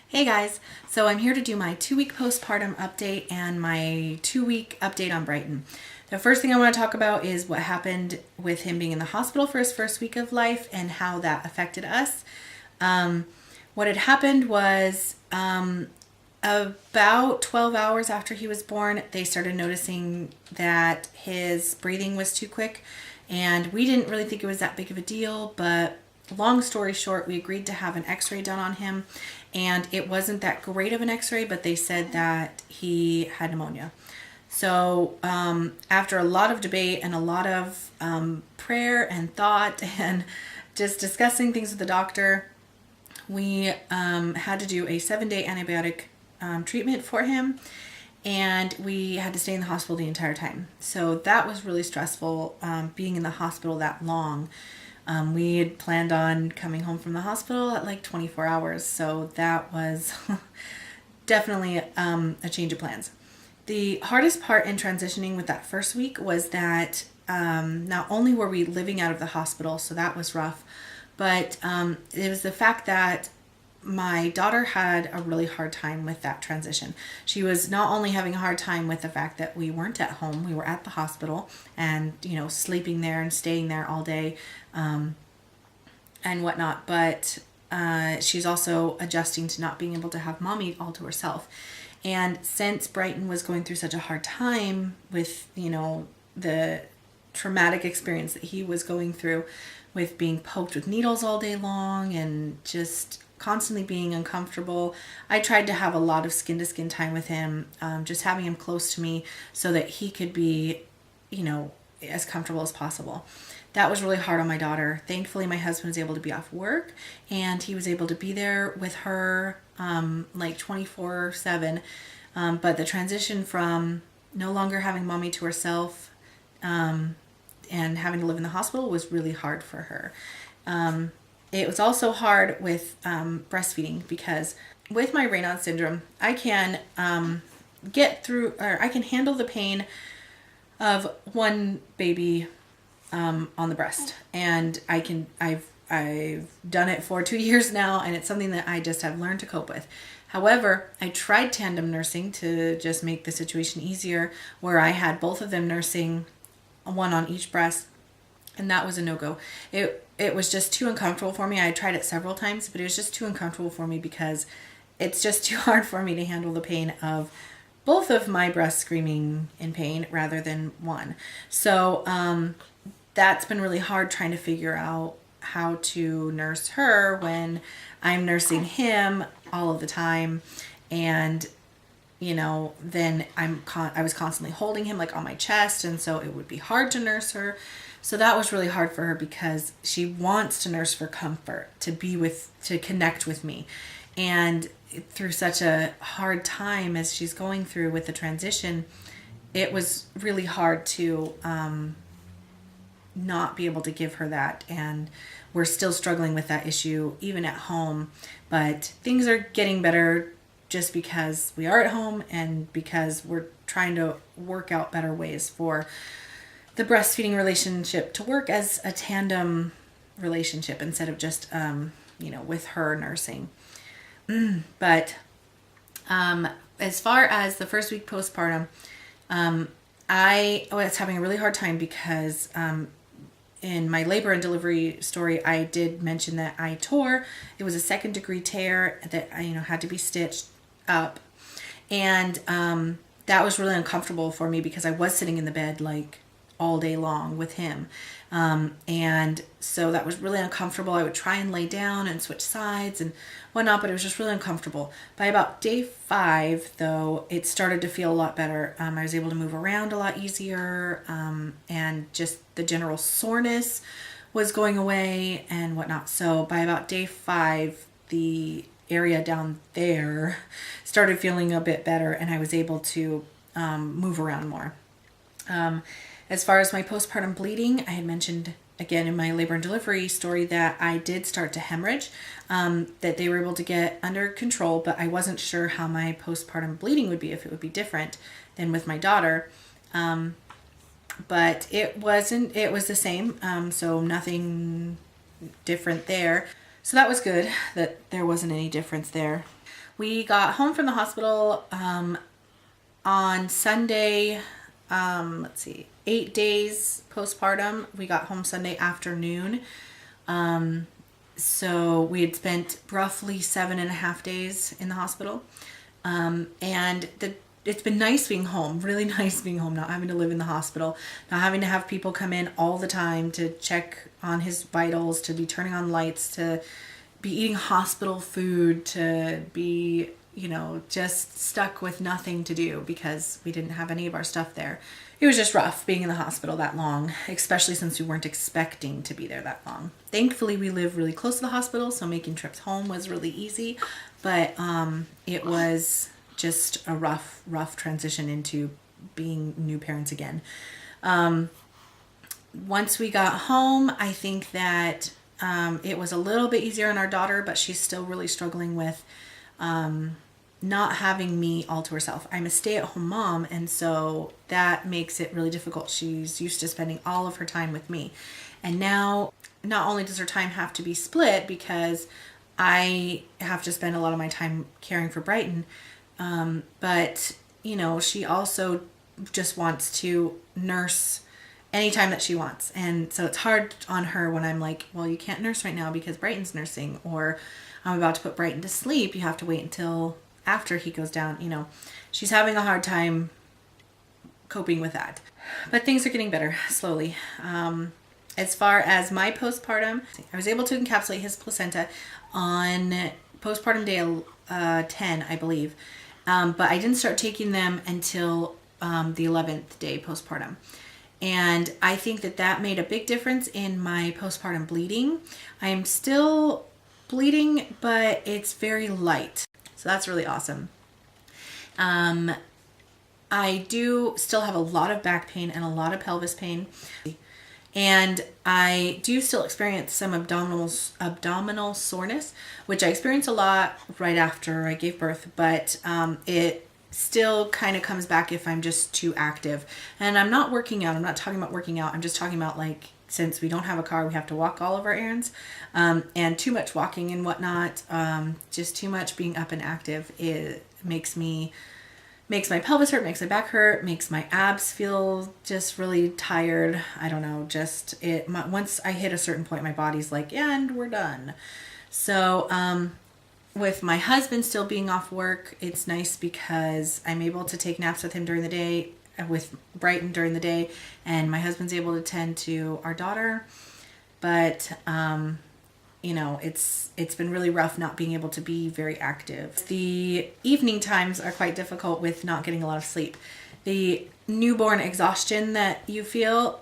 Hey guys, so I'm here to do my 2-week postpartum update and my 2-week update on Brighton. The first thing I want to talk about is what happened with him being in the hospital for his first week of life and how that affected us. What had happened was about 12 hours after he was born, they started noticing that his breathing was too quick, and we didn't really think it was that big of a deal, but long story short, we agreed to have an x-ray done on him, and it wasn't that great of an x-ray, but they said that he had pneumonia. So after a lot of debate and a lot of prayer and thought and just discussing things with the doctor, we had to do a 7-day antibiotic treatment for him, and we had to stay in the hospital the entire time. So that was really stressful, being in the hospital that long. We had planned on coming home from the hospital at like 24 hours, so that was definitely a change of plans. The hardest part in transitioning with that first week was that not only were we living out of the hospital, so that was rough, but it was the fact that my daughter had a really hard time with that transition. She was not only having a hard time with the fact that we weren't at home, we were at the hospital and, sleeping there and staying there all day and whatnot, but she's also adjusting to not being able to have mommy all to herself. And since Brighton was going through such a hard time with, the traumatic experience that he was going through with being poked with needles all day long and just constantly being uncomfortable, I tried to have a lot of skin-to-skin time with him, just having him close to me so that he could be, as comfortable as possible. That was really hard on my daughter. Thankfully, my husband was able to be off work, and he was able to be there with her like 24/7. But the transition from no longer having mommy to herself and having to live in the hospital was really hard for her. It was also hard with breastfeeding, because with my Raynaud syndrome, I can get through, or I can handle the pain of one baby on the breast, and I've done it for 2 years now, and it's something that I just have learned to cope with. However, I tried tandem nursing to just make the situation easier, where I had both of them nursing, one on each breast, and that was a no-go. It was just too uncomfortable for me. I tried it several times, but it was just too uncomfortable for me because it's just too hard for me to handle the pain of both of my breasts screaming in pain rather than one. So that's been really hard, trying to figure out how to nurse her when I'm nursing him all of the time. And then I was constantly holding him like on my chest, and so it would be hard to nurse her. So that was really hard for her because she wants to nurse for comfort, to connect with me. And through such a hard time as she's going through with the transition, it was really hard to not be able to give her that. And we're still struggling with that issue even at home, but things are getting better just because we are at home and because we're trying to work out better ways for the breastfeeding relationship to work as a tandem relationship instead of just, with her nursing. But as far as the first week postpartum, I was having a really hard time because in my labor and delivery story, I did mention that I tore. It was a 2nd-degree tear that I, had to be stitched up. And that was really uncomfortable for me because I was sitting in the bed like all day long with him. And so that was really uncomfortable. I would try and lay down and switch sides and whatnot, but it was just really uncomfortable. By about day 5, though, it started to feel a lot better. I was able to move around a lot easier, and just the general soreness was going away and whatnot. So by about day 5, the area down there started feeling a bit better, and I was able to move around more. As far as my postpartum bleeding, I had mentioned again in my labor and delivery story that I did start to hemorrhage, that they were able to get under control, but I wasn't sure how my postpartum bleeding would be, if it would be different than with my daughter. But it wasn't, it was the same. So nothing different there. So that was good that there wasn't any difference there. We got home from the hospital on Sunday, let's see, 8 days postpartum. We got home Sunday afternoon. So we had spent roughly 7.5 days in the hospital. And it's been nice being home, really nice being home, not having to live in the hospital, not having to have people come in all the time to check on his vitals, to be turning on lights, to be eating hospital food, to be, just stuck with nothing to do because we didn't have any of our stuff there. It was just rough being in the hospital that long, especially since we weren't expecting to be there that long. Thankfully, we live really close to the hospital, so making trips home was really easy, but it was just a rough transition into being new parents again. Once we got home, I think that it was a little bit easier on our daughter, but she's still really struggling with not having me all to herself. I'm a stay-at-home mom, and so that makes it really difficult. She's used to spending all of her time with me. And now, not only does her time have to be split because I have to spend a lot of my time caring for Brighton, but, she also just wants to nurse anytime that she wants. And so it's hard on her when I'm like, well, you can't nurse right now because Brighton's nursing, or I'm about to put Brighton to sleep. You have to wait until after he goes down. She's having a hard time coping with that. But things are getting better slowly. As far as my postpartum, I was able to encapsulate his placenta on postpartum day 10, I believe. But I didn't start taking them until the 11th day postpartum. And I think that made a big difference in my postpartum bleeding. I am still bleeding, but it's very light. So that's really awesome. I do still have a lot of back pain and a lot of pelvis pain. And I do still experience some abdominal soreness, which I experienced a lot right after I gave birth, but it still kind of comes back if I'm just too active. And I'm not working out. I'm not talking about working out. I'm just talking about, like, since we don't have a car, we have to walk all of our errands, and too much walking and whatnot, just too much being up and active. It makes my pelvis hurt, makes my back hurt, makes my abs feel just really tired. I don't know, once I hit a certain point, my body's like, and we're done. So, with my husband still being off work, it's nice because I'm able to take naps with him during the day, with Brighton during the day, and my husband's able to tend to our daughter. But, it's been really rough not being able to be very active. The evening times are quite difficult with not getting a lot of sleep. The newborn exhaustion that you feel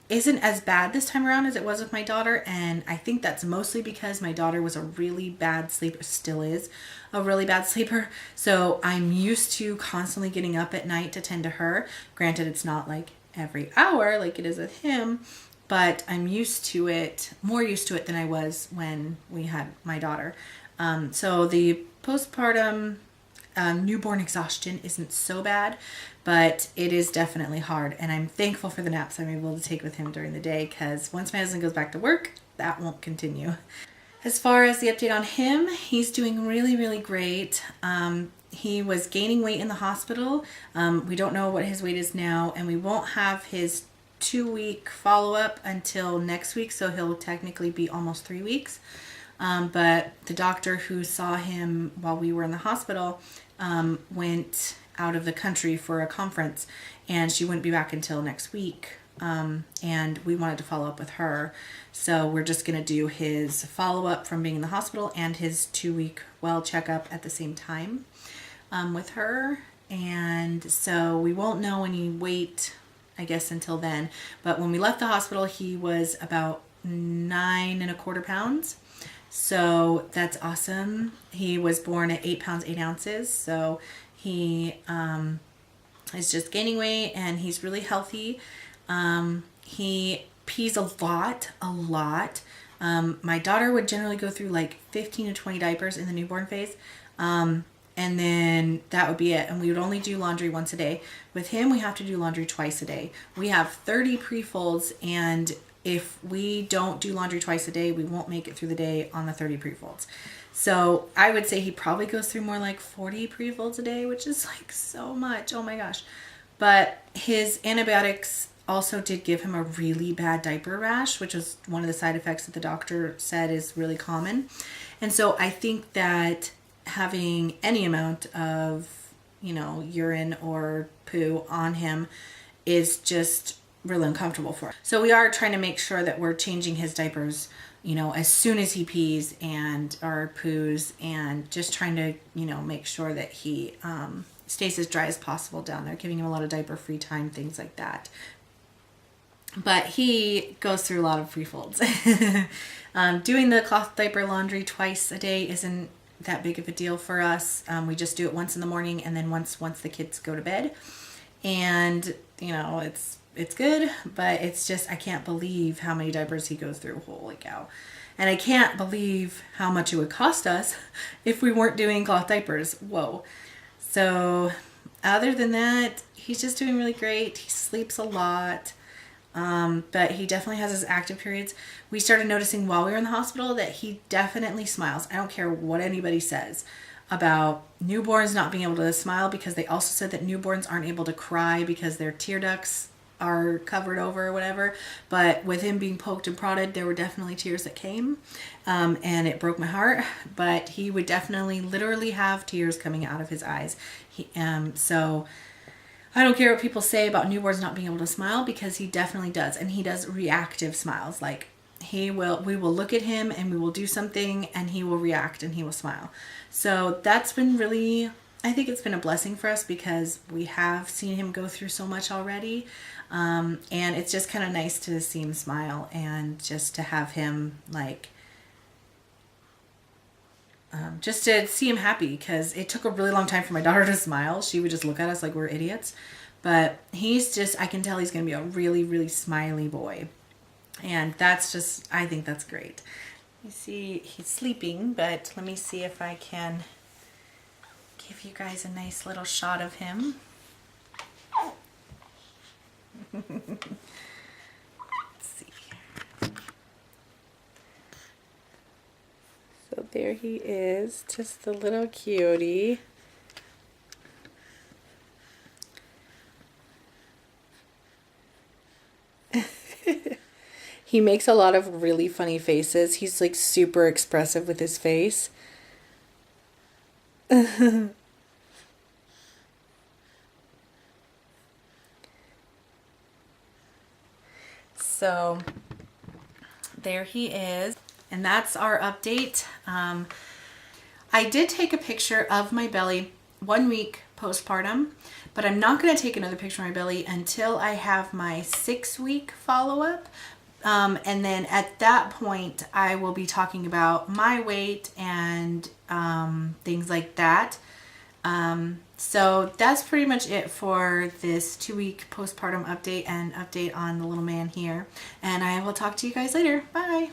isn't as bad this time around as it was with my daughter, and I think that's mostly because my daughter was a really bad sleeper, still is a really bad sleeper, so I'm used to constantly getting up at night to tend to her. Granted, it's not like every hour like it is with him, but I'm used to it, more used to it than I was when we had my daughter. So the postpartum newborn exhaustion isn't so bad, but it is definitely hard, and I'm thankful for the naps I'm able to take with him during the day, because once my husband goes back to work, that won't continue. As far as the update on him, he's doing really, really great. He was gaining weight in the hospital. We don't know what his weight is now, and we won't have his 2-week follow-up until next week, so he'll technically be almost 3 weeks. But the doctor who saw him while we were in the hospital went out of the country for a conference, and she wouldn't be back until next week. And we wanted to follow up with her, so we're just going to do his follow-up from being in the hospital and his 2-week well checkup at the same time with her. And so we won't know any weight, I guess, until then. But when we left the hospital, he was about 9.25 pounds. So that's awesome. He was born at 8 pounds 8 ounces. So he is just gaining weight, and he's really healthy. He pees a lot. My daughter would generally go through like 15 to 20 diapers in the newborn phase. And then that would be it. And we would only do laundry once a day. With him, we have to do laundry twice a day. We have 30 pre-folds, and if we don't do laundry twice a day, we won't make it through the day on the 30 pre-folds. So I would say he probably goes through more like 40 pre-folds a day, which is like so much. Oh my gosh. But his antibiotics also did give him a really bad diaper rash, which was one of the side effects that the doctor said is really common. And so I think that having any amount of, urine or poo on him is just really uncomfortable for him. So we are trying to make sure that we're changing his diapers, as soon as he pees and or poos, and just trying to, make sure that he stays as dry as possible down there, giving him a lot of diaper free time, things like that. But he goes through a lot of free folds. Doing the cloth diaper laundry twice a day isn't that big of a deal for us. We just do it once in the morning and then once the kids go to bed. And, it's good, but it's just, I can't believe how many diapers he goes through. Holy cow. And I can't believe how much it would cost us if we weren't doing cloth diapers. Whoa. So other than that, he's just doing really great. He sleeps a lot. But he definitely has his active periods. We started noticing while we were in the hospital that he definitely smiles. I don't care what anybody says about newborns not being able to smile, because they also said that newborns aren't able to cry because their tear ducts are covered over or whatever. But with him being poked and prodded, there were definitely tears that came, and it broke my heart. But he would definitely literally have tears coming out of his eyes. So I don't care what people say about newborns not being able to smile, because he definitely does. And he does reactive smiles. Like we will look at him and we will do something and he will react and he will smile. So that's been really, I think it's been a blessing for us, because we have seen him go through so much already. And it's just kind of nice to see him smile, and just to have him just to see him happy, because it took a really long time for my daughter to smile. She would just look at us like we're idiots. But he's just, I can tell he's going to be a really, really smiley boy. And that's just, I think that's great. You see, he's sleeping, but let me see if I can give you guys a nice little shot of him. Let's see here. So there he is, just a little cutie. He makes a lot of really funny faces. He's like super expressive with his face. So there he is. And that's our update. I did take a picture of my belly 1 week postpartum, but I'm not going to take another picture of my belly until I have my 6-week follow-up. And then at that point, I will be talking about my weight and things like that. So that's pretty much it for this 2-week postpartum update and update on the little man here. And I will talk to you guys later. Bye.